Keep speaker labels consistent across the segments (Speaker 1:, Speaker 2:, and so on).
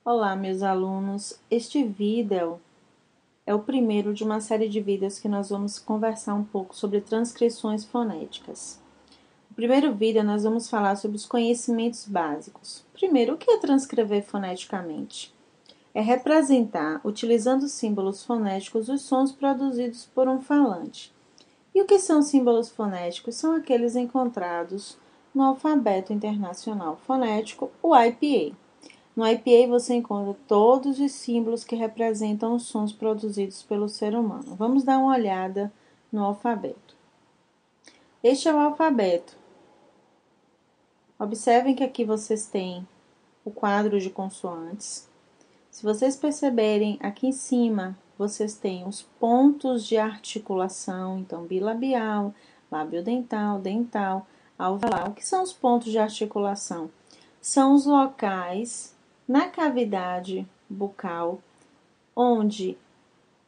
Speaker 1: Olá, meus alunos. Este vídeo é o primeiro de uma série de vídeos que nós vamos conversar um pouco sobre transcrições fonéticas. No primeiro vídeo, nós vamos falar sobre os conhecimentos básicos. Primeiro, o que é transcrever foneticamente? É representar, utilizando símbolos fonéticos, os sons produzidos por um falante. E o que são símbolos fonéticos? São aqueles encontrados no Alfabeto Internacional Fonético, o IPA. No IPA você encontra todos os símbolos que representam os sons produzidos pelo ser humano. Vamos dar uma olhada no alfabeto. Este é o alfabeto. Observem que aqui vocês têm o quadro de consoantes. Se vocês perceberem, aqui em cima vocês têm os pontos de articulação, então bilabial, labiodental, dental, alveolar. O que são os pontos de articulação? São os locais na cavidade bucal onde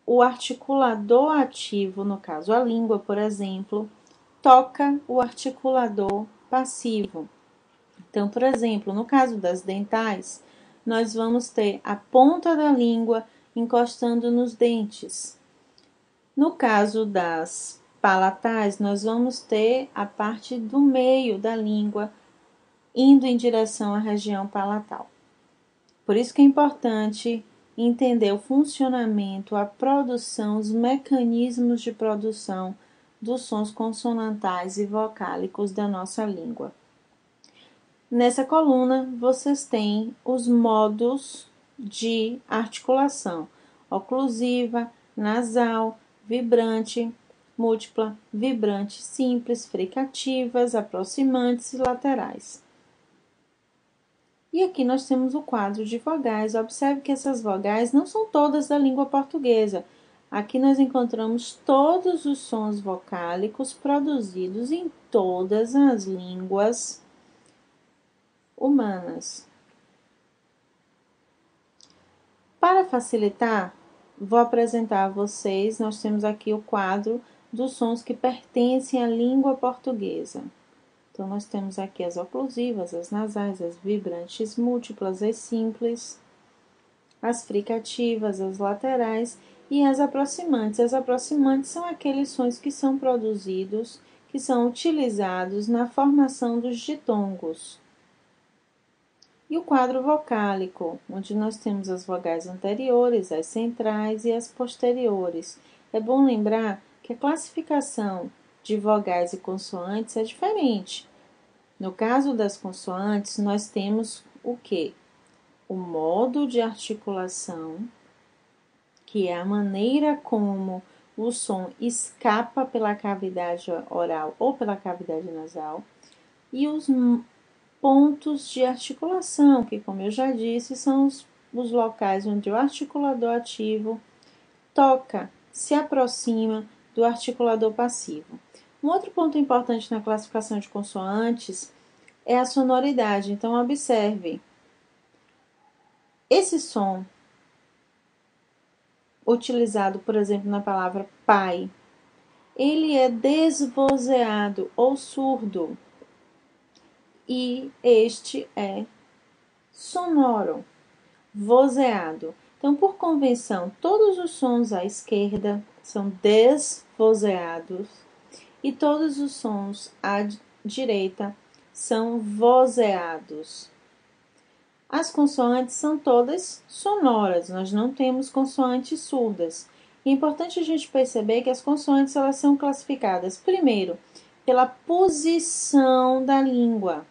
Speaker 1: o articulador ativo, no caso a língua, por exemplo, toca o articulador passivo. Então, por exemplo, no caso das dentais, nós vamos ter a ponta da língua encostando nos dentes. No caso das palatais, nós vamos ter a parte do meio da língua indo em direção à região palatal. Por isso que é importante entender o funcionamento, a produção, os mecanismos de produção dos sons consonantais e vocálicos da nossa língua. Nessa coluna, vocês têm os modos de articulação: oclusiva, nasal, vibrante, múltipla, vibrante simples, fricativas, aproximantes e laterais. E aqui nós temos o quadro de vogais. Observe que essas vogais não são todas da língua portuguesa. Aqui nós encontramos todos os sons vocálicos produzidos em todas as línguas humanas. Para facilitar, vou apresentar a vocês, nós temos aqui o quadro dos sons que pertencem à língua portuguesa. Então, nós temos aqui as oclusivas, as nasais, as vibrantes múltiplas, as simples, as fricativas, as laterais e as aproximantes. As aproximantes são aqueles sons que são produzidos, que são utilizados na formação dos ditongos. E o quadro vocálico, onde nós temos as vogais anteriores, as centrais e as posteriores. É bom lembrar que a classificação de vogais e consoantes é diferente. No caso das consoantes, nós temos o quê? O modo de articulação, que é a maneira como o som escapa pela cavidade oral ou pela cavidade nasal, e os pontos de articulação, que, como eu já disse, são os locais onde o articulador ativo toca, se aproxima do articulador passivo. Um outro ponto importante na classificação de consoantes é a sonoridade. Então, observe. Esse som utilizado, por exemplo, na palavra pai, ele é desvozeado ou surdo. E este é sonoro, vozeado. Então, por convenção, todos os sons à esquerda são desvozeados e todos os sons à direita são vozeados. As consoantes são todas sonoras, nós não temos consoantes surdas. É importante a gente perceber que as consoantes elas são classificadas, primeiro, pela posição da língua.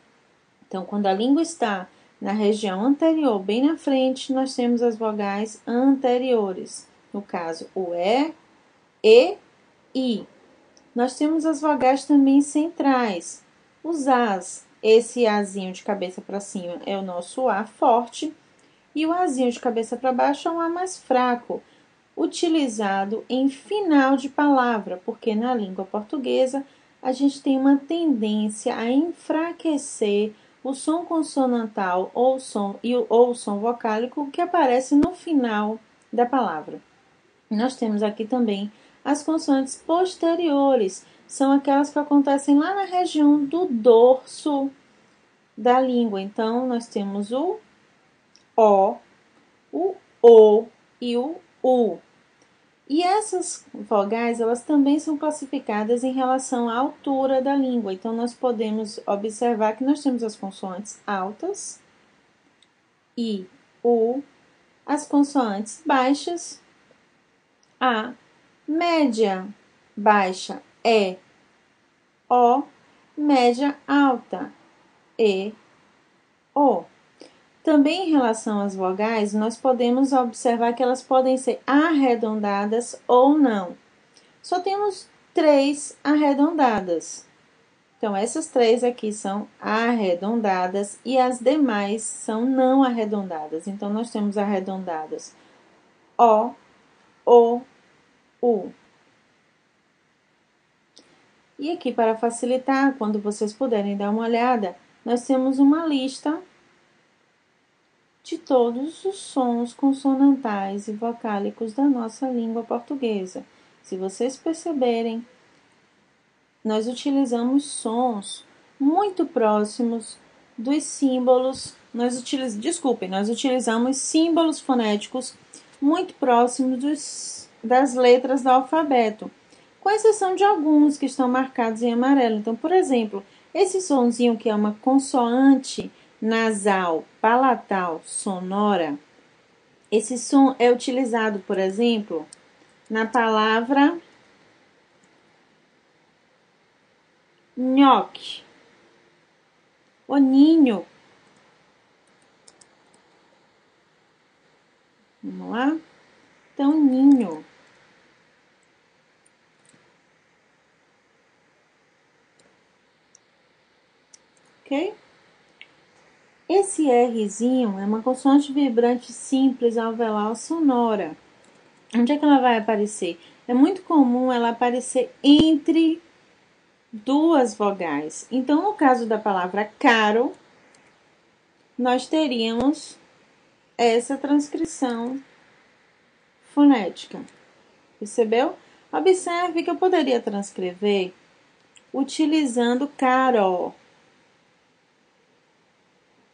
Speaker 1: Então, quando a língua está na região anterior, bem na frente, nós temos as vogais anteriores. No caso, o E, I. Nós temos as vogais também centrais, os As. Esse Azinho de cabeça para cima é o nosso A forte e o Azinho de cabeça para baixo é um A mais fraco, utilizado em final de palavra, porque na língua portuguesa a gente tem uma tendência a enfraquecer o som consonantal ou o som vocálico que aparece no final da palavra. Nós temos aqui também as consoantes posteriores, são aquelas que acontecem lá na região do dorso da língua. Então, nós temos o O, O e o U. E essas vogais, elas também são classificadas em relação à altura da língua. Então, nós podemos observar que nós temos as consoantes altas, I, U, as consoantes baixas, A, média baixa, E, O, média alta, E, O. Também em relação às vogais, nós podemos observar que elas podem ser arredondadas ou não. Só temos 3 arredondadas. Então, essas 3 aqui são arredondadas e as demais são não arredondadas. Então, nós temos arredondadas O, U. E aqui, para facilitar, quando vocês puderem dar uma olhada, nós temos uma lista de todos os sons consonantais e vocálicos da nossa língua portuguesa. Se vocês perceberem, nós utilizamos sons muito próximos dos símbolos. Nós utilizamos símbolos fonéticos muito próximos das letras do alfabeto, com exceção de alguns que estão marcados em amarelo. Então, por exemplo, esse sonzinho que é uma consoante nasal, palatal, sonora, esse som é utilizado, por exemplo, na palavra nhoque, o ninho. Vamos lá? Então, ninho. Ok? Esse Rzinho é uma consoante vibrante simples alveolar sonora. Onde é que ela vai aparecer? É muito comum ela aparecer entre duas vogais. Então, no caso da palavra caro, nós teríamos essa transcrição fonética. Percebeu? Observe que eu poderia transcrever utilizando caro,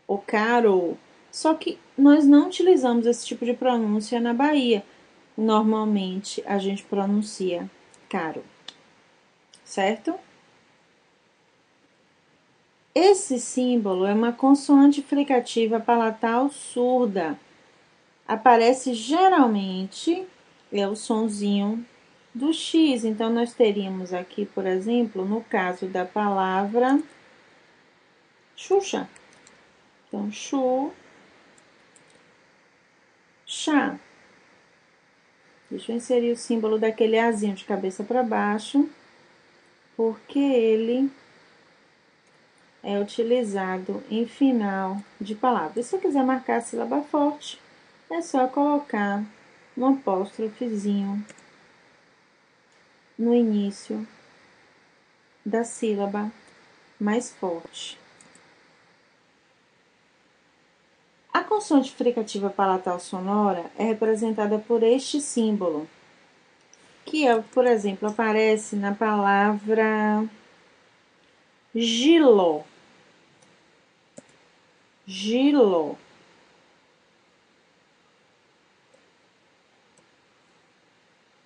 Speaker 1: o caro. Só que nós não utilizamos esse tipo de pronúncia na Bahia. Normalmente a gente pronuncia caro, certo? Esse símbolo é uma consoante fricativa palatal surda. Aparece geralmente, é o sonzinho do X. Então, nós teríamos aqui, por exemplo, no caso da palavra Xuxa. Então, chá. Deixa eu inserir o símbolo daquele azinho de cabeça para baixo, porque ele é utilizado em final de palavra. E se eu quiser marcar a sílaba forte, é só colocar um apóstrofezinho no início da sílaba mais forte. A consoante fricativa palatal sonora é representada por este símbolo, que é, por exemplo, aparece na palavra giló. Giló.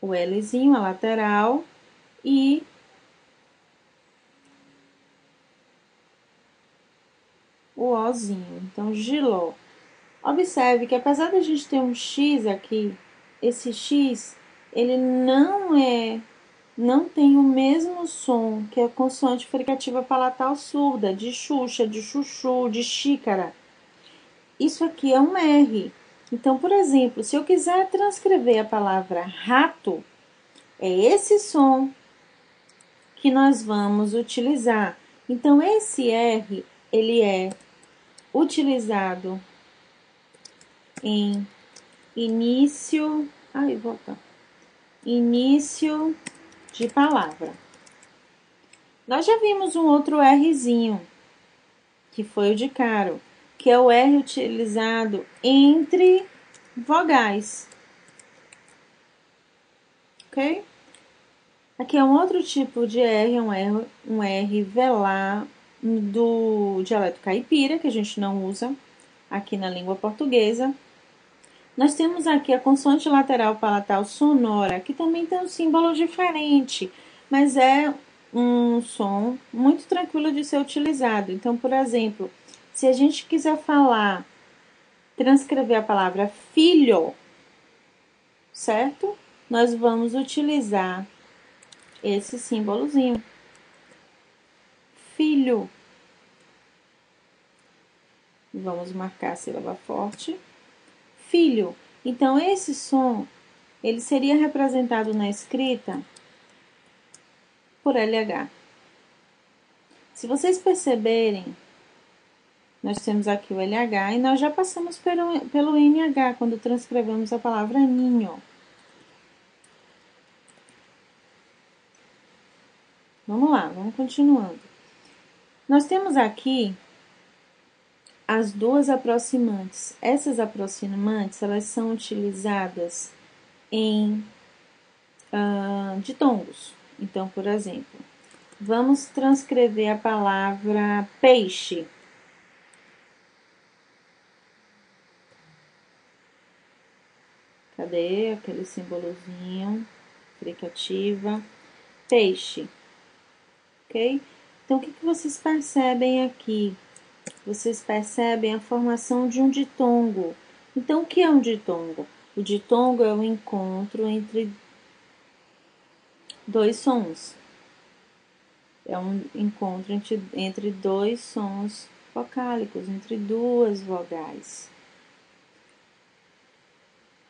Speaker 1: O Lzinho, a lateral, e o Ozinho. Então, giló. Observe que apesar da gente ter um X aqui, esse X, ele não tem o mesmo som que a consoante fricativa palatal surda, de Xuxa, de chuchu, de xícara. Isso aqui é um R. Então, por exemplo, se eu quiser transcrever a palavra rato, é esse som que nós vamos utilizar. Então, esse R, ele é utilizado em início de palavra. Nós já vimos um outro Rzinho, que foi o de caro, que é o R utilizado entre vogais. Ok? Aqui é um outro tipo de R, um R velar do dialeto caipira, que a gente não usa aqui na língua portuguesa. Nós temos aqui a consoante lateral palatal sonora, que também tem um símbolo diferente, mas é um som muito tranquilo de ser utilizado. Então, por exemplo, se a gente quiser falar, transcrever a palavra filho, certo? Nós vamos utilizar esse símbolozinho. Filho. Vamos marcar a sílaba forte. Filho. Então, esse som, ele seria representado na escrita por LH. Se vocês perceberem, nós temos aqui o LH e nós já passamos pelo NH quando transcrevemos a palavra ninho. Vamos lá, vamos continuando. Nós temos aqui as duas aproximantes. Essas aproximantes, elas são utilizadas em ditongos. Então, por exemplo, vamos transcrever a palavra peixe. Cadê aquele símbolozinho? Fricativa. Peixe. Ok? Então, o que vocês percebem aqui? Vocês percebem a formação de um ditongo. Então, o que é um ditongo? O ditongo é o encontro entre dois sons. É um encontro entre dois sons vocálicos, entre duas vogais.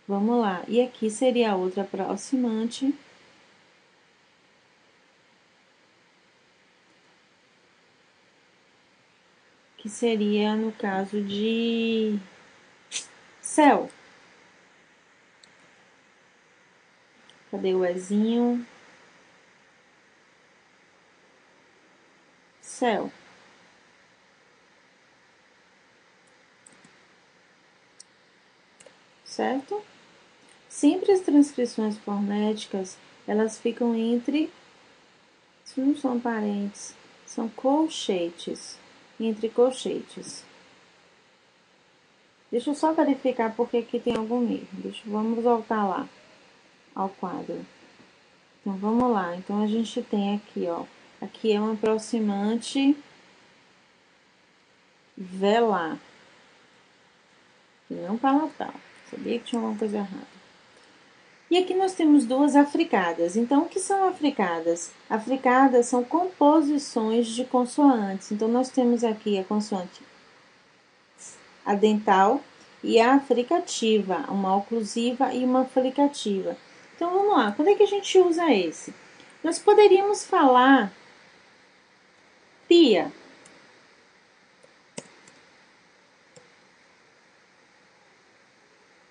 Speaker 1: Vamos lá. E aqui seria a outra aproximante. Que seria no caso de céu. Cadê o ezinho? Céu. Certo? Sempre as transcrições fonéticas, elas ficam entre, se não são parentes, são colchetes, entre colchetes. Deixa eu só verificar porque aqui tem algum erro. Vamos voltar lá ao quadro. Então, vamos lá. Então, a gente tem aqui, ó. Aqui é um aproximante velar. E não palatal. Sabia que tinha alguma coisa errada. E aqui nós temos duas africadas. Então, o que são africadas? Africadas são composições de consoantes. Então, nós temos aqui a consoante adental e a fricativa, uma oclusiva e uma fricativa. Então, vamos lá. Quando é que a gente usa esse? Nós poderíamos falar tia.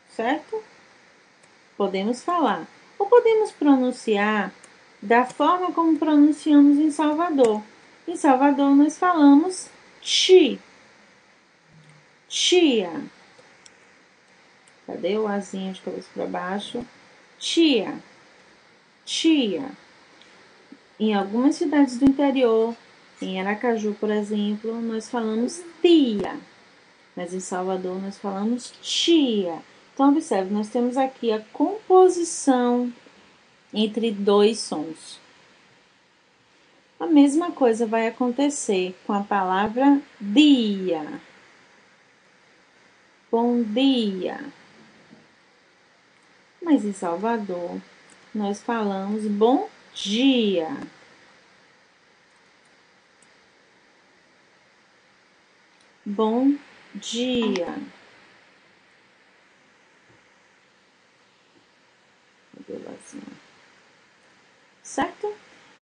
Speaker 1: Certo? Podemos falar. Ou podemos pronunciar da forma como pronunciamos em Salvador. Em Salvador, nós falamos ti. Tia. Cadê o azinho de cabeça para baixo? Tia. Tia. Em algumas cidades do interior, em Aracaju, por exemplo, nós falamos tia. Mas em Salvador, nós falamos tia. Então, observe, nós temos aqui a composição entre dois sons. A mesma coisa vai acontecer com a palavra dia. Bom dia. Mas em Salvador, nós falamos bom dia. Bom dia. Certo?